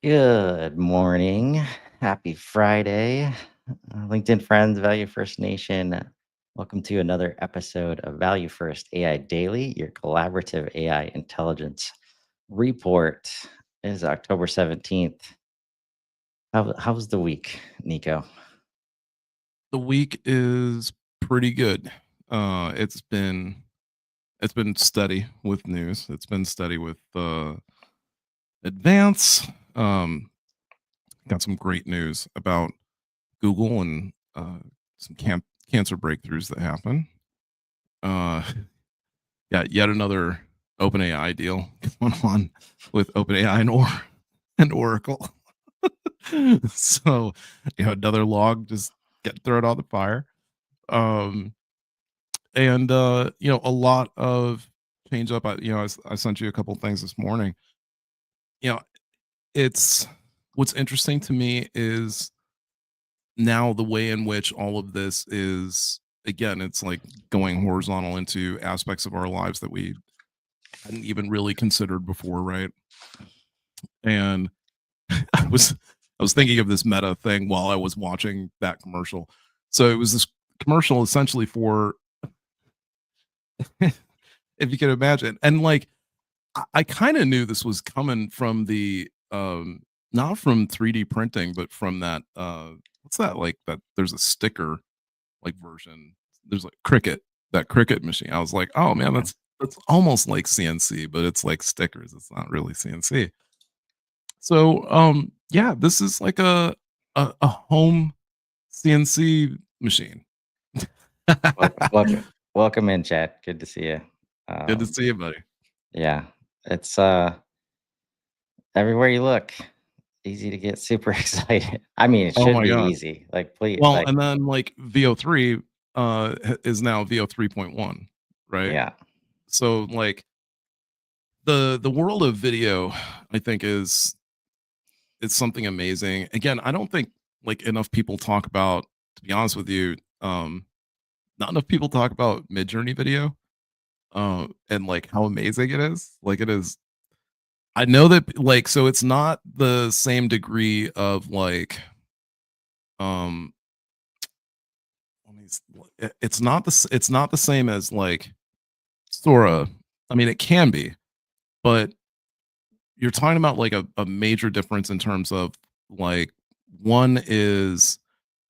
Good morning. Happy Friday. LinkedIn friends, Value First Nation. Welcome to another episode of Value First AI Daily, your collaborative AI intelligence report. It is October 17th. How's the week, Nico? The week is pretty good. It's been steady with news. It's been steady with advance. Um, got some great news about Google and some cancer breakthroughs that happen. Uh, got yet another OpenAI deal going on with OpenAI and Oracle. So, another log just get thrown on the fire. Um, and a lot of change up. I sent you a couple things this morning. you know it's what's interesting to me is now the way in which all of this is, again, it's like going horizontal into aspects of our lives that we hadn't even really considered before, right? And I was thinking of this meta thing while I was watching that commercial. So it was this commercial essentially for if you can imagine, and like I kind of knew this was coming from the not from 3D printing, but from that what's that, like, that there's a sticker like version. There's like that Cricut machine. I was like, "Oh man, Okay. that's almost like CNC, but it's like stickers. It's not really CNC." So, yeah, this is like a home CNC machine. Welcome in, chat. Good to see you. Good to Um, see you, buddy. yeah, it's everywhere you look. Easy to get super excited. I mean, it Oh should my be god. easy. Like, please, Well, like, and then like VO3 is now VO 3.1, right? yeah. So like the world of video, I think, is it's something amazing. Again, I don't think like enough people talk about, to be honest with you, not enough people talk about mid-journey video, and like how amazing it is. Like it is, I know that, like, so it's not the same degree of like um let me it's not the same as like Sora. I mean, it can be, but you're talking about like a major difference in terms of like, one is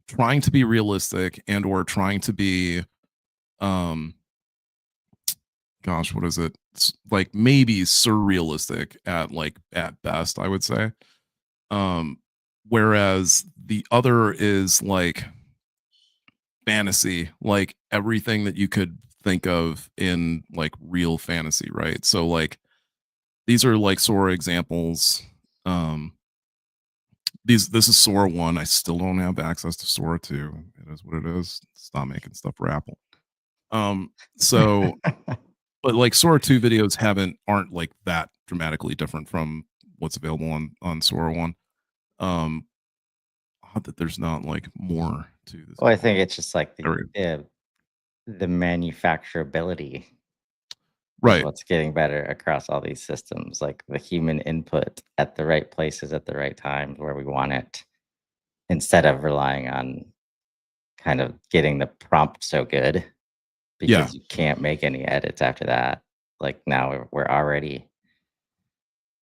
trying to be realistic and or trying to be um gosh, what is it? Like maybe surrealistic at like at best, I would say. Um Whereas the other is like fantasy, like everything that you could think of in like real fantasy, right? So like these are like Sora examples. Um this is Sora 1. I still don't have access to Sora 2. It is what it is. Stop making stuff for Apple. So but like Sora 2 videos aren't like that dramatically different from what's available on Sora 1. Um Odd that there's not like more to this Well, I video. think it's just like Area. the manufacturability is Right. what's getting better across all these systems, like the human input at the right places at the right times where we want it, instead of relying on kind of getting the prompt so good Yeah. because you can't make any edits after that. Like now we're already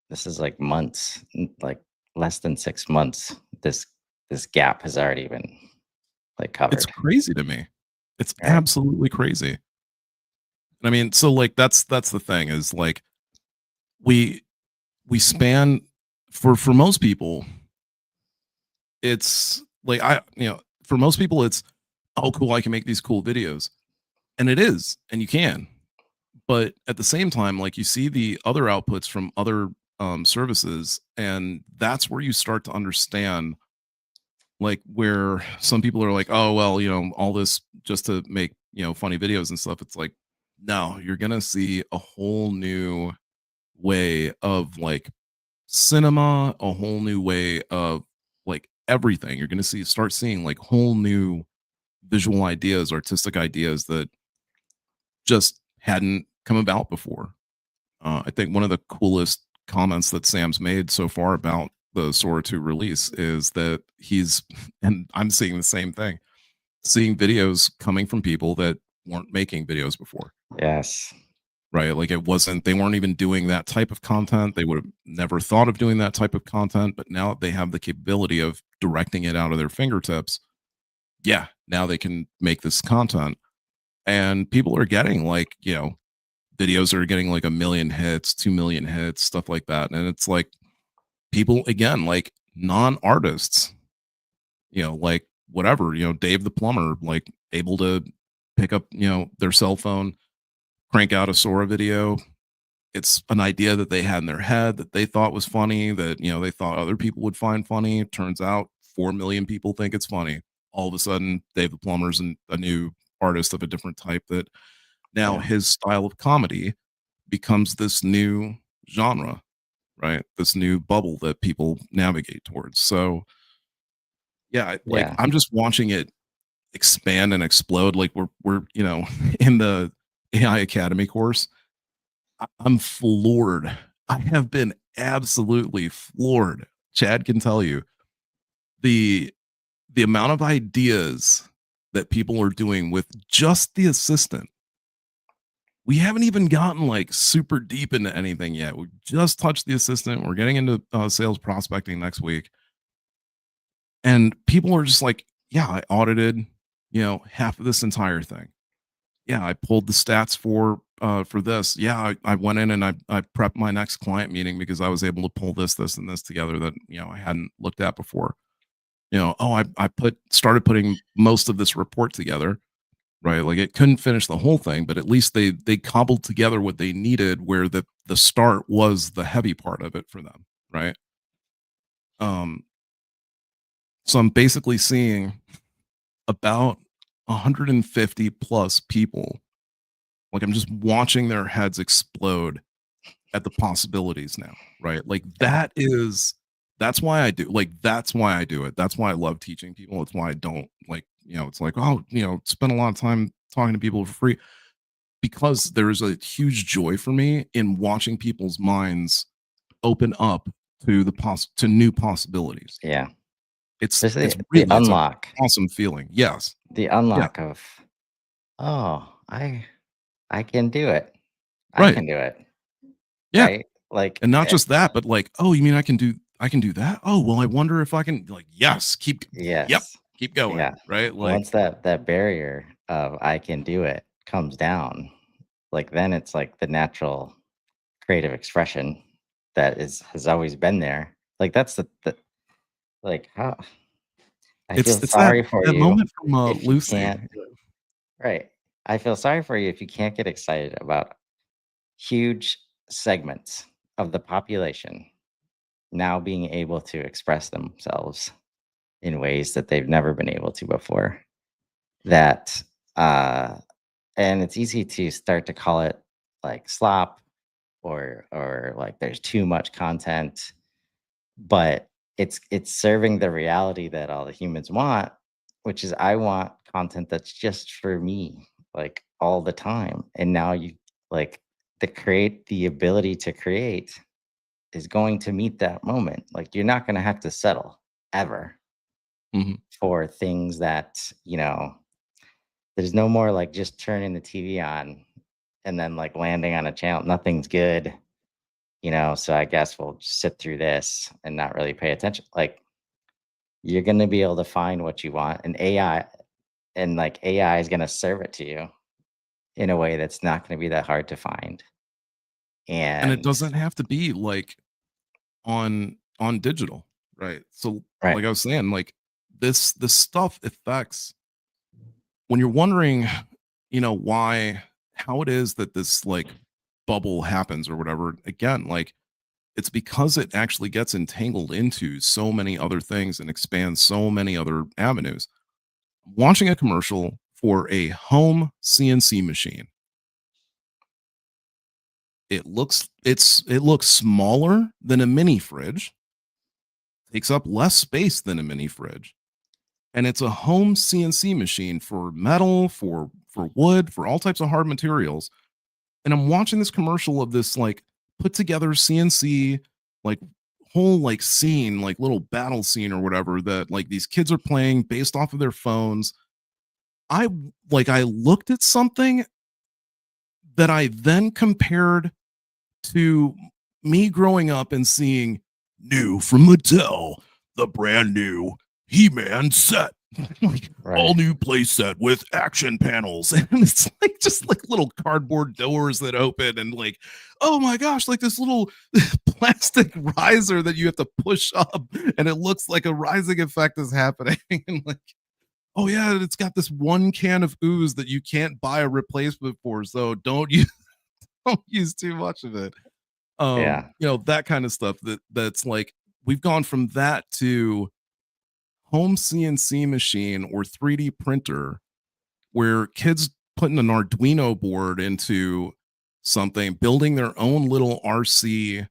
this is like months, like less than 6 months. This gap has already been like It's covered. crazy to me. It's Right. absolutely crazy. And I mean, so like that's the thing is like we we span for most people, it's like for most people it's, oh cool, I can make these cool videos. And it is, and you can. But at the same time, like, you see the other outputs from other services, and that's where you start to understand like where some people are like, oh well, all this just to make funny videos and stuff. It's like, no, you're gonna see a whole new way of like cinema, a whole new way of like everything. You're gonna start seeing like whole new visual ideas, artistic ideas that just hadn't come about before. I think one of the coolest comments that Sam's made so far about the Sora 2 release is that he's and I'm seeing the same thing. Seeing videos coming from people that weren't making videos before, Yes. right? Like it wasn't they weren't even doing that type of content. They would have never thought of doing that type of content, but now they have the capability of directing it out of their fingertips. Yeah, now they can make this content and people are getting like, videos are getting like 1 million hits, 2 million hits, stuff like that. And it's like people again, like non-artists, like whatever, Dave the plumber, like able to pick up, their cell phone, crank out a Sora video. It's an idea that they had in their head that they thought was funny, that they thought other people would find funny. Turns out 4 million people think it's funny. All of a sudden, Dave the plumber's a new artist of a different type that now Yeah. his style of comedy becomes this new genre, right? This new bubble that people navigate towards. So yeah, like Yeah. I'm just watching it expand and explode. Like we're in the AI Academy course. I'm floored. I have been absolutely floored. Chad can tell you the the amount of ideas that people are doing with just the assistant. We haven't even gotten like super deep into anything yet. We just touched the assistant. We're getting into sales prospecting next week. And people are just like, yeah, I audited, half of this entire thing. Yeah, I pulled the stats for this. Yeah, I went in and I prepped my next client meeting because I was able to pull this, and this together that I hadn't looked at before. Oh, I started putting most of this report together, right? Like it couldn't finish the whole thing, but at least they cobbled together what they needed where the start was the heavy part of it for them, right? Um, so I'm basically seeing about 150 plus people. Like I'm just watching their heads explode at the possibilities now, right? Like Yeah. that's why I do that's why I do it. That's why I love teaching people. It's why I don't like, it's like, oh, spend a lot of time talking to people for free because there is a huge joy for me in watching people's minds open up to to new possibilities. Yeah. It's There's it's the really it's an unlock. awesome feeling. Yes. The Yeah. unlock of, oh, I can do it. I Right. can do it. Yeah. Right? Like, And not just that, but like, "Oh, you mean I can do that? Oh, well, I wonder if I can," like, "Yes, yep, yes. keep going," Yeah. right? Like Once that barrier of I can do it comes down, like then it's like the natural creative expression that is has always been there. Like that's the like how I feel it's that sorry for that you moment from, if you Lucy. can't. Right. I feel sorry for you if you can't get excited about huge segments of the population now being able to express themselves in ways that they've never been able to before. That uh and it's easy to start to call it like slop or like there's too much content, but it's serving the reality that all the humans want, which is I want content that's just for me, like all the time. And now you like the ability to create is going to meet that moment. Like you're not going to have to settle ever Mhm. for things that, there's no more like just turning the TV on and then like landing on a channel. Nothing's good, so I guess we'll just sit through this and not really pay attention. Like you're going to be able to find what you want and AI is going to serve it to you in a way that's not going to be that hard to find. And it And doesn't have to be, like, on digital, right? So, right. like I was saying, like, this stuff affects when you're wondering, why how it is that this, like, bubble happens or whatever, again, like, it's because it actually gets entangled into so many other things and expands so many other avenues. Watching a commercial for a home CNC machine. It looks smaller than a mini fridge, takes up less space than a mini fridge, and it's a home CNC machine for metal, for wood, for all types of hard materials. And I'm watching this commercial of this like put together CNC like whole like scene, like little battle scene or whatever that like these kids are playing based off of their phones. I I looked at something that I then compared to me growing up and seeing new from Mattel, the brand new He-Man set. Like all Right. new play set with action panels. And it's like just like little cardboard doors that open and like, oh my gosh, like this little plastic riser that you have to push up and it looks like a rising effect is happening. And like, oh yeah, it's got this one can of ooze that you can't buy a replacement for. So don't use don't use too much of it. Yeah. That kind of stuff that's like we've gone from that to home CNC machine or 3D printer where kids putting an Arduino board into something, building their own little RC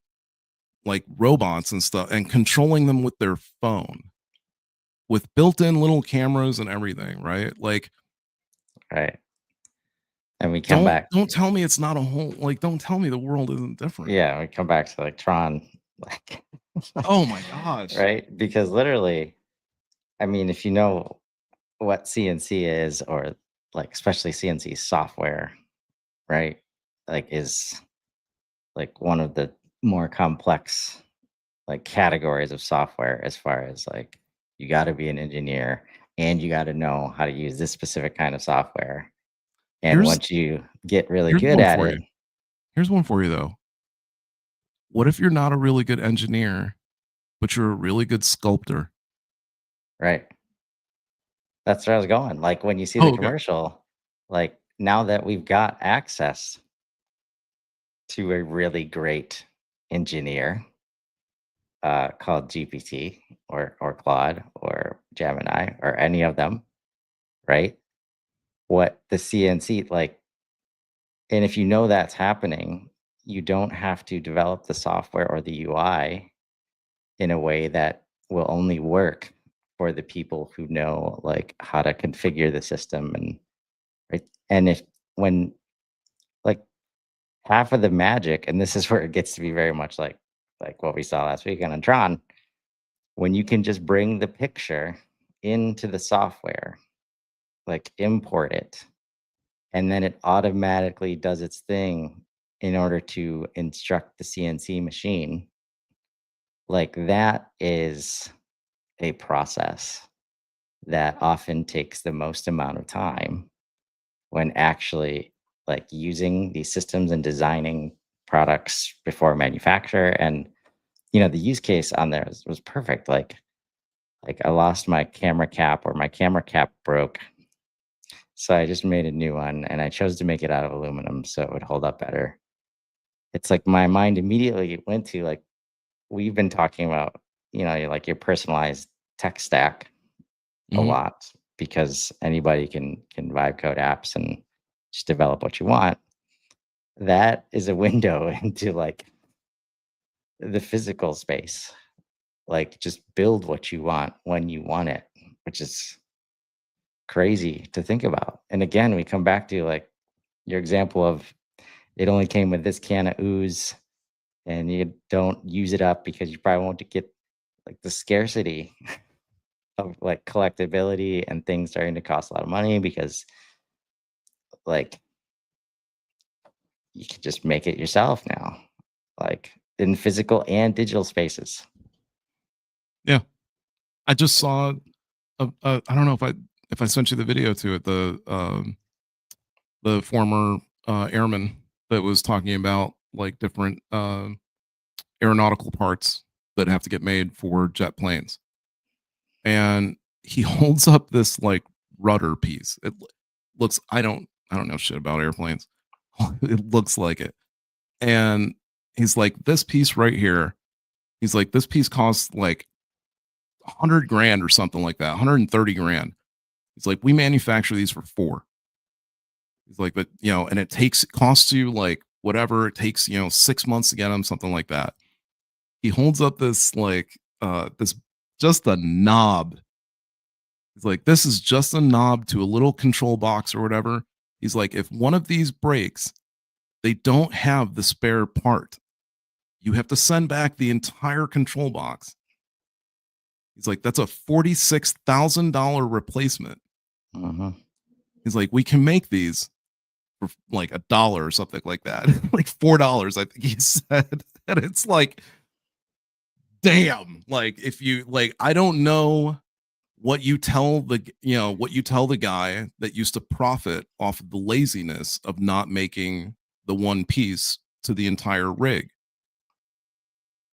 like robots and stuff and controlling them with their phone with built-in little cameras and everything, right? Like Right. And we come don't back. don't tell me it's not a whole like don't tell me the world isn't different. Yeah, we come back to like Tron, like, Oh my gosh. right? Because literally, I mean, if you know what CNC is, or like especially CNC software, right? Like is like one of the more complex like categories of software as far as like you got to be an engineer and you got to know how to use this specific kind of software. And Here's once you get really here's good one at for it, you. Here's one for you though. What if you're not a really good engineer, but you're a really good sculptor? right? That's where I was going. Like when you see the Oh, okay. commercial, like now that we've got access to a really great engineer called GPT or Claude or Gemini or any of them, right? What the CNC like, and if you know that's happening, you don't have to develop the software or the UI in a way that will only work for the people who know like how to configure the system and right. And if when like half of the magic, and this is where it gets to be very much like what we saw last weekend on Tron, when you can just bring the picture into the software, like import it, and then it automatically does its thing in order to instruct the CNC machine, like that is a process that often takes the most amount of time when actually like using these systems and designing products before manufacture. And the use case on there was perfect. Like I lost my camera cap, or my camera cap broke, so I just made a new one and I chose to make it out of aluminum so it would hold up better. It's like my mind immediately went to like we've been talking about, like your personalized tech stack a Mhm. lot, because anybody can vibe code apps and just develop what you want. That is a window into like the physical space. Like just build what you want when you want it, which is crazy to think about. And again, we come back to like your example of it only came with this can of ooze and you don't use it up because you probably won't get like the scarcity of like collectability and things starting to cost a lot of money because like you can just make it yourself now, like in physical and digital spaces. Yeah. I just saw I don't know if I sent you the video to it, the former airman that was talking about like different aeronautical parts that have to get made for jet planes. And he holds up this like rudder piece. Looks I don't know shit about airplanes. It looks like it. And he's like, this piece right here, he's like, this piece costs like 100 grand or something like that, 130 grand. He's like, we manufacture these for four. He's like, but and it costs you like whatever it takes, 6 months to get them, something like that. He holds up this like this just a knob. He's like, this is just a knob to a little control box or whatever. He's like, if one of these breaks, they don't have the spare part. You have to send back the entire control box. He's like, that's a $46,000 replacement. Mhm. He's like, we can make these for like $1 or something like that, like $4, I think he said. And it's like, damn. Like, if you like, I don't know what you tell what you tell the guy that used to profit off of the laziness of not making the one piece to the entire rig.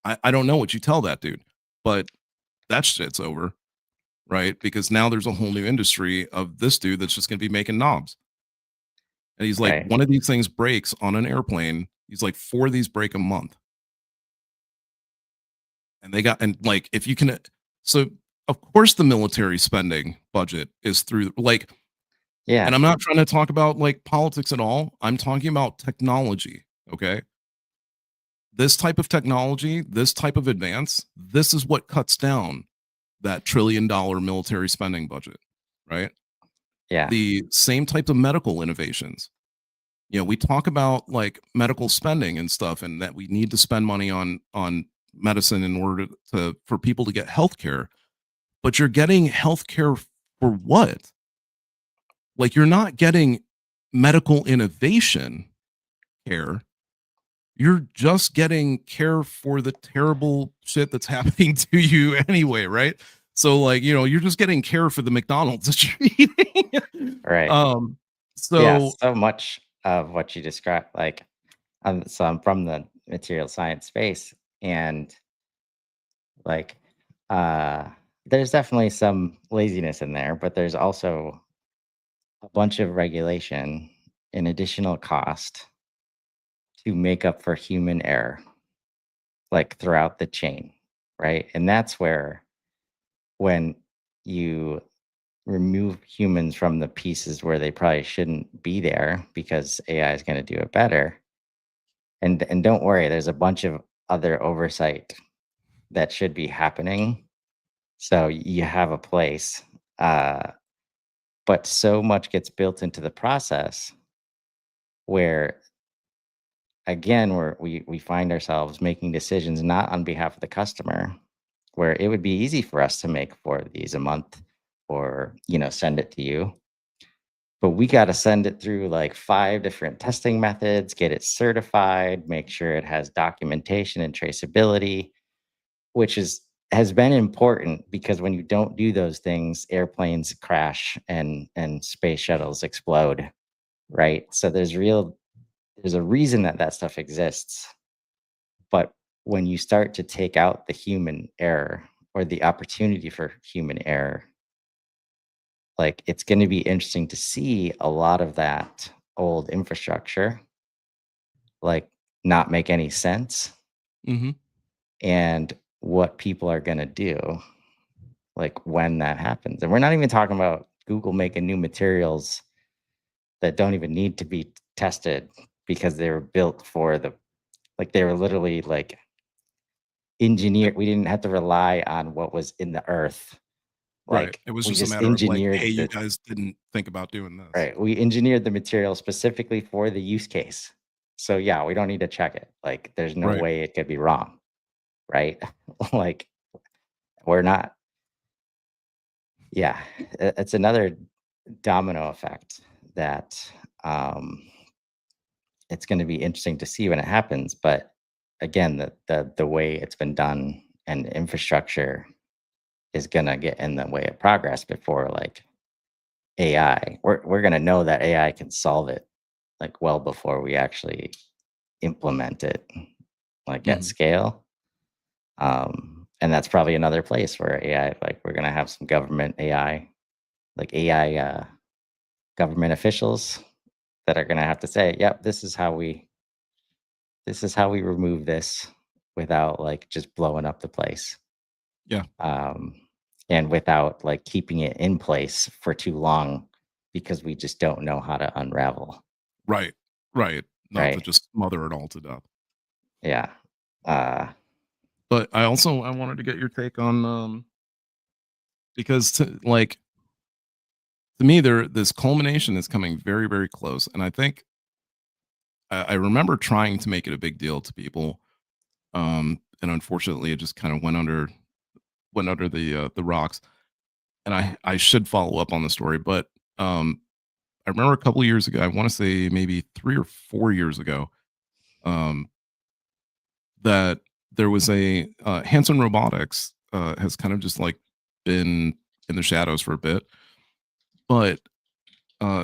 I don't know what you tell that dude, but that shit's over, right? Because now there's a whole new industry of this dude that's just going to be making knobs. And he's like, Right. one of these things breaks on an airplane. He's like, four of these break a month. And they got, and like, if you can, so of course the military spending budget is through, like, and Yeah. I'm not trying to talk about like politics at all. I'm talking about technology. Okay. This type of technology, this type of advance, this is what cuts down that $1 trillion military spending budget, right? Yeah. The same types of medical innovations. We talk about like medical spending and stuff, and that we need to spend money on medicine in order to for people to get health care. But you're getting health care for what? Like, you're not getting medical innovation care. You're just getting care for the terrible shit that's happening to you anyway, right? So, like, you're just getting care for the McDonald's that you're eating. Right. um, Yeah, so so much of what you described, like, so I'm from the material science space, and like, uh, there's definitely some laziness in there, but there's also a bunch of regulation and additional cost to make up for human error, like throughout the chain, right? And that's where when you remove humans from the pieces where they probably shouldn't be there because AI is going to do it better. And don't worry, there's a bunch of other oversight that should be happening. So you have a place. But so much gets built into the process where again we find ourselves making decisions not on behalf of the customer, where it would be easy for us to make four of these a month or send it to you. But we got to send it through like five different testing methods, get it certified, make sure it has documentation and traceability, which has been important because when you don't do those things, airplanes crash and space shuttles explode, right? So there's a reason that that stuff exists. But when you start to take out the human error or the opportunity for human error, like it's going to be interesting to see a lot of that old infrastructure like not make any sense, mhm, and what people are going to do like when that happens. And we're not even talking about Google making new materials that don't even need to be tested because they were built for like they were literally like engineered. We didn't have to rely on what was in the earth. right. Like It was we just a just matter of like, hey, engineered you the guys didn't think about doing this. right. We engineered the material specifically for the use case. So yeah, we don't need to check it. Like there's no Right. way it could be wrong, right? Like we're not. Yeah, it's another domino effect that um, it's going to be interesting to see when it happens. But again, the way it's been done and infrastructure is going to get in the way of progress before like AI. We're going to know that AI can solve it like well before we actually implement it like at Mhm. scale. And that's probably another place where AI, like we're going to have some government AI, like AI government officials that are going to have to say, "Yep, this is how we remove this without like just blowing up the place." Yeah. Um, and without like keeping it in place for too long because we just don't know how to unravel, Right. Right. Not to right? just smother it all to death. Yeah. Uh, But I wanted to get your take on because to me there this culmination is coming very, very close. And I think I remember trying to make it a big deal to people And unfortunately, it just kind of went under the rocks. And I should follow up on the story, but I remember a couple of years ago. I want to say maybe 3 or 4 years ago. Um, that there was a Hanson Robotics has kind of just like been in the shadows for a bit, but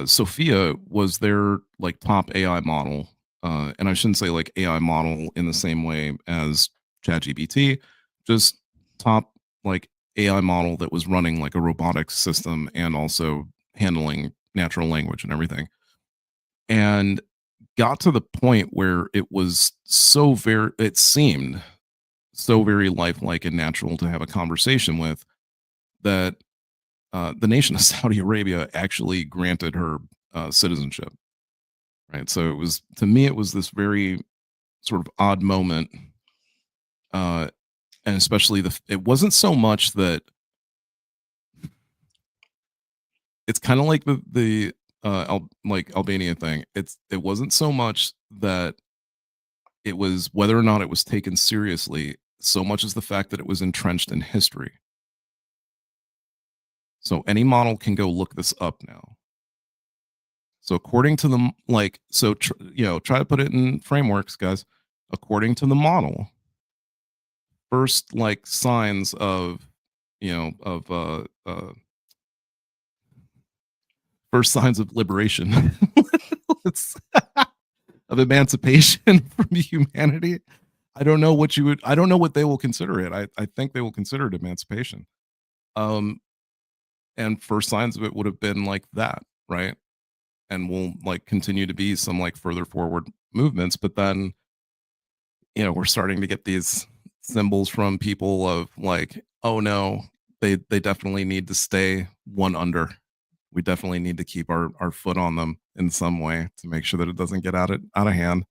Sophia was their like top AI model, and I shouldn't say like AI model in the same way as ChatGPT, just top like AI model that was running like a robotics system and also handling natural language and everything, and got to the point where it seemed so very lifelike and natural to have a conversation with that the nation of Saudi Arabia actually granted her citizenship. Right. So it was, to me, it was this very sort of odd moment. Uh, and especially it wasn't so much that it's kind of like like Albania thing. It wasn't so much that it was whether or not it was taken seriously, so much as the fact that it was entrenched in history. So any model can go look this up now. So according to the try to put it in frameworks, guys. According to the model, first like signs of you know of first signs of liberation, of emancipation from humanity. I don't know what they will consider it. I think they will consider it emancipation. Um, and first signs of it would have been like that, right? And will like continue to be some like further forward movements, but then we're starting to get these symbols from people of like, oh no, they definitely need to stay one under. We definitely need to keep our foot on them in some way to make sure that it doesn't get out of hand.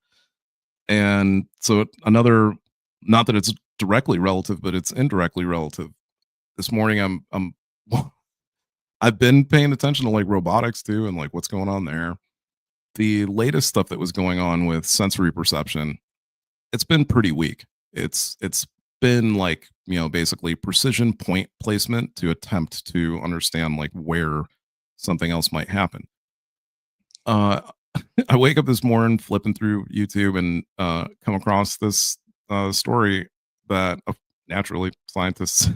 And so another, not that it's directly relative, but it's indirectly relative. This morning I'm I've been paying attention to like robotics too and like what's going on there. The latest stuff that was going on with sensory perception, it's been pretty weak. It's been like, basically precision point placement to attempt to understand like where something else might happen. Uh I wake up this morning flipping through YouTube and come across this story that naturally scientists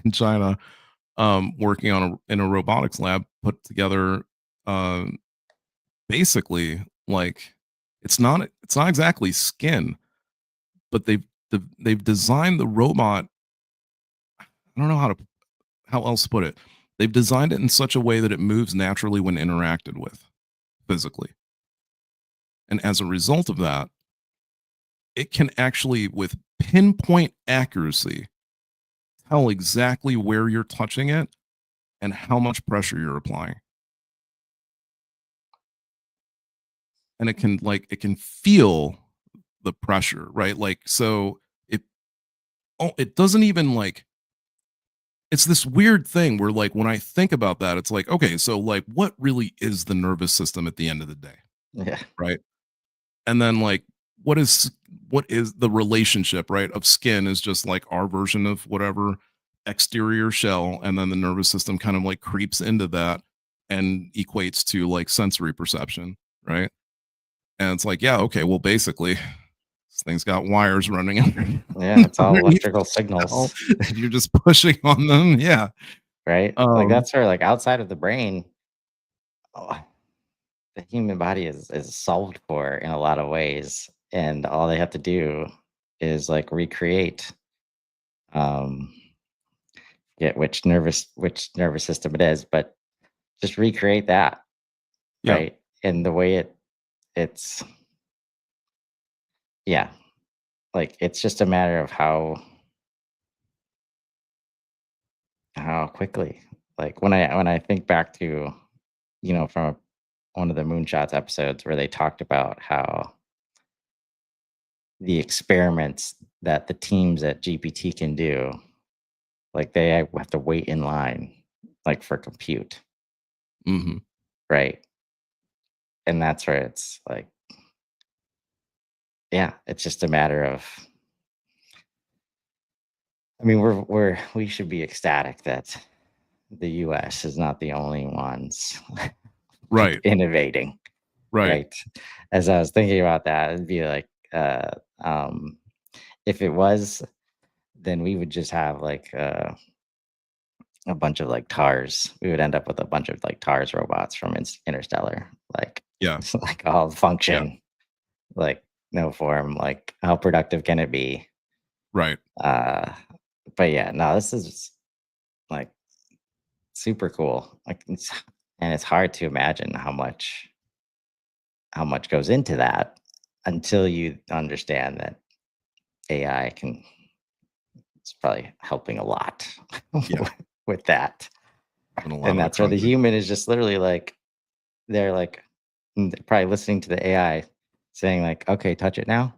in China working in a robotics lab put together uh, basically like it's not exactly skin, but they've designed the robot. I don't know how else to put it. They've designed it in such a way that it moves naturally when interacted with physically, and as a result of that, it can actually, with pinpoint accuracy, tell exactly where you're touching it and how much pressure you're applying. And it can feel the pressure, right? Like so it doesn't even like it's this weird thing where like when I think about that, it's like, okay, so like what really is the nervous system at the end of the day, Yeah. right? And then like what is what is the relationship, right, of skin is just like our version of whatever exterior shell, and then the nervous system kind of like creeps into that and equates to like sensory perception, right? And it's like, yeah, okay, well, basically, this thing's got wires running Yeah. It's all underneath electrical the shell, signals, and you're just pushing on them. Yeah. right? Like Um, that's where like outside of the brain, oh, the human body is solved for in a lot of ways. And all they have to do is like recreate um which nervous system it is, but just recreate that, yeah. right? And the way it's yeah, like it's just a matter of how quickly. Like when I think back to, from one of the moonshots episodes where they talked about how the experiments that the teams at GPT can do, like they have to wait in line like for compute, Hmm. right? And that's where it's like, yeah, it's just a matter of I mean, we should be ecstatic that the US is not the only ones like Right. innovating, Right. right? As I was thinking about that, it'd be like um if it was, then we would just have like a bunch of like TARS. We would end up with a bunch of like TARS robots from Interstellar, like Yeah. like all Yeah. function, like no form. Like how productive can it be? Right. Uh, but yeah, no, this is like super cool. Like, and it's hard to imagine how much goes into that until you understand that AI can. It's probably helping a lot Yeah. with that. In a lot And of the that's where the context. human is just literally like they're like they're probably listening to the AI saying like, "Okay, touch it now,"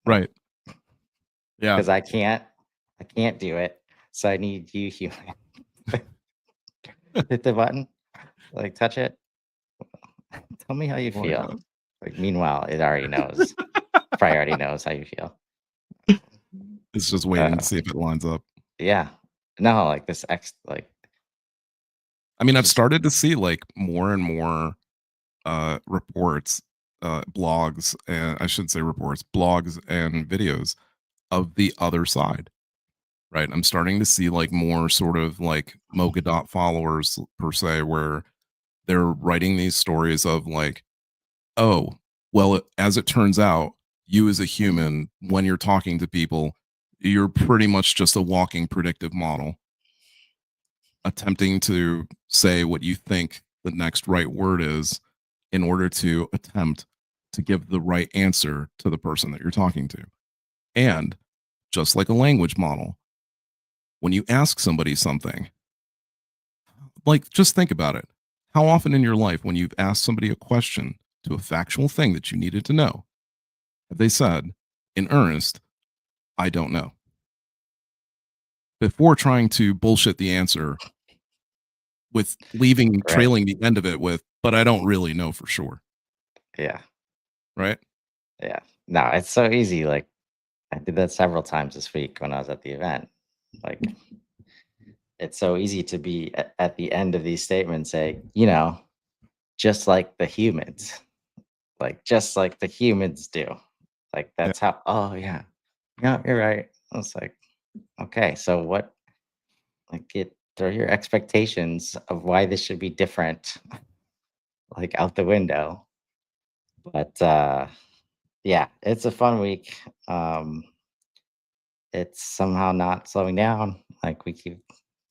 Right. Yeah. because I can't do it, so I need you human. Hit the button, like touch it. Tell me how you Oh my feel. god. Like meanwhile, it already knows. Probably already knows how you feel. It's just waiting to Uh, see if it lines up. yeah. No, like this X, like I mean, I've just started to see like more and more reports, blogs, and I shouldn't say reports, blogs and videos of the other side. Right. I'm starting to see like more sort of like Mogadot followers per se, where they're writing these stories of like, oh, well, as it turns out, you as a human, when you're talking to people, you're pretty much just a walking predictive model attempting to say what you think the next right word is in order to attempt to give the right answer to the person that you're talking to. And just like a language model, when you ask somebody something, like just think about it. How often in your life, when you've asked somebody a question to a factual thing that you needed to know, have they said, in earnest, I don't know, before trying to bullshit the answer with leaving, right. trailing the end of it with, but I don't really know for sure. Yeah. Right. Yeah. No, it's so easy. Like I did that several times this week when I was at the event. Like it's so easy to be at the end of these statements say, just like the humans, like just like the humans do. Like Yeah. that's how. Oh yeah, yeah, you're right. I was like, okay, so what? Like, get throw your expectations of why this should be different, like out the window. But yeah, it's a fun week. It's somehow not slowing down. Like we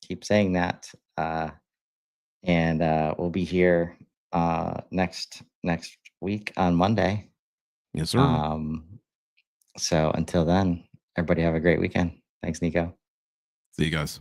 keep saying that. And we'll be here next week on Monday. Yes, sir. Um, so until then, everybody have a great weekend. Thanks, Nico. See you guys.